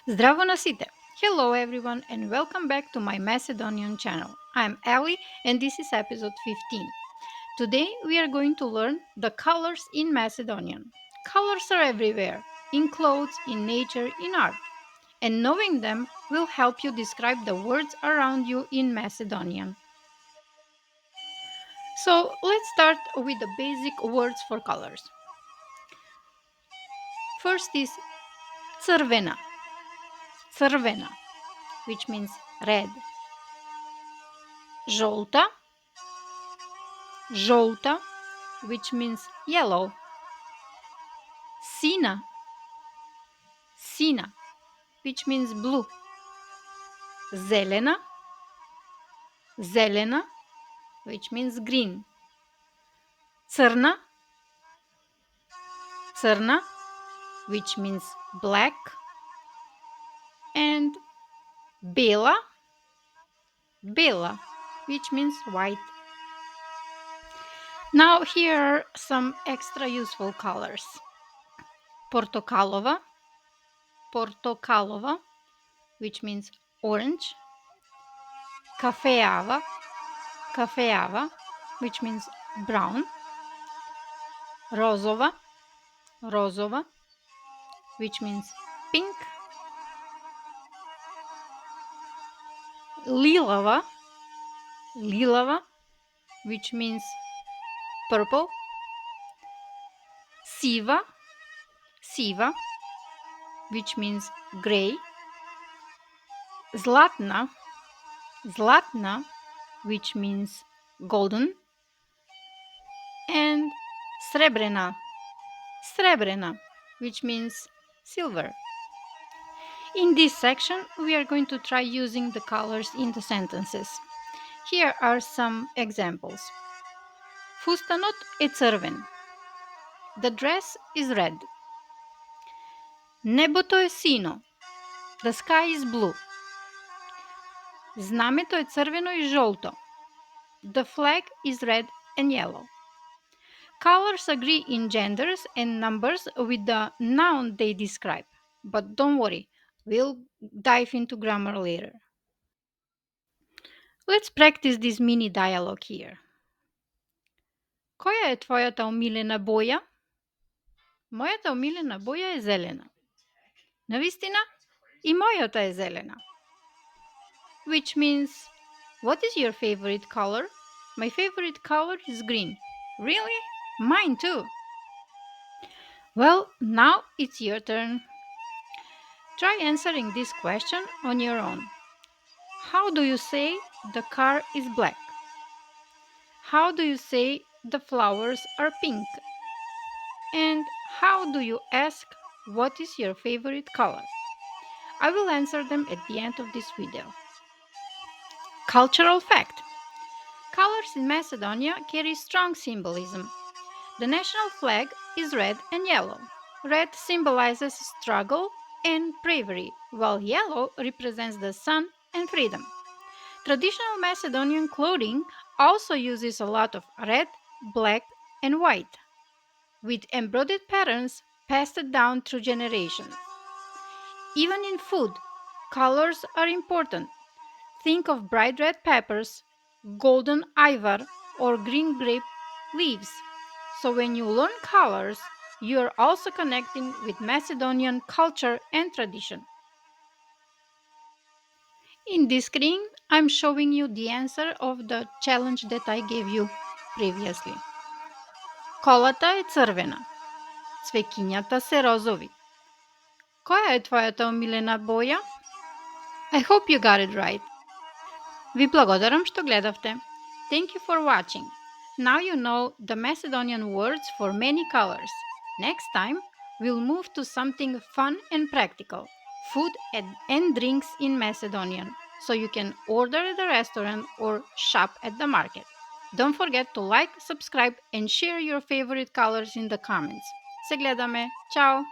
Zdravo na site! Hello everyone and welcome back to my Macedonian channel. I'm Ali and this is episode 15. Today we are going to learn the colors in Macedonian. Colors are everywhere, in clothes, in nature, in art. And knowing them will help you describe the words around you in Macedonian. So let's start with the basic words for colors. First is crvena, crvena, which means red. Žolta, žolta, which means yellow. Sina, sina, which means blue. Zelena, zelena, which means green. Crna, crna, which means black. And bela, bela, which means white. Now here are some extra useful colors. Portokalova, portokalova, which means orange. Kafeava, kafeava, which means brown. Rozova, rozova, which means pink. Lilava, lilava, which means purple. Siva, siva, which means gray. Zlatna, zlatna, which means golden. And srebrena, srebrena, which means silver. In this section, we are going to try using the colors in the sentences. Here are some examples. Fustanot e crven. The dress is red. Небото е сино. The sky is blue. Знамето е црвено и жолто. The flag is red and yellow. Colors agree in genders and numbers with the noun they describe. But don't worry, we'll dive into grammar later. Let's practice this mini dialogue here. Која е твојата омилена боја? Мојата омилена боја е зелена. Навистина? И мојата е зелена. Which means, what is your favorite color? My favorite color is green. Really? Mine too. Well, now it's your turn. Try answering this question on your own. How do you say the car is black? How do you say the flowers are pink? And how do you ask what is your favorite color? I will answer them at the end of this video. Cultural fact. Colors in Macedonia carry strong symbolism. The national flag is red and yellow. Red symbolizes struggle and bravery, while yellow represents the sun and freedom. Traditional Macedonian clothing also uses a lot of red, black, and white, with embroidered patterns passed down through generations. Even in food, colors are important. Think of bright red peppers, golden ivar, or green grape leaves. So when you learn colors, you are also connecting with Macedonian culture and tradition. In this screen, I'm showing you the answer of the challenge that I gave you previously. Колата е црвена. Цвеќињата се розови. Која е твојата омилена боја? I hope you got it right. Ви благодарам што гледавте. Thank you for watching. Now you know the Macedonian words for many colors. Next time, we'll move to something fun and practical. Food and drinks in Macedonian. So you can order at the restaurant or shop at the market. Don't forget to like, subscribe and share your favorite colors in the comments. Се гледаме. Чао!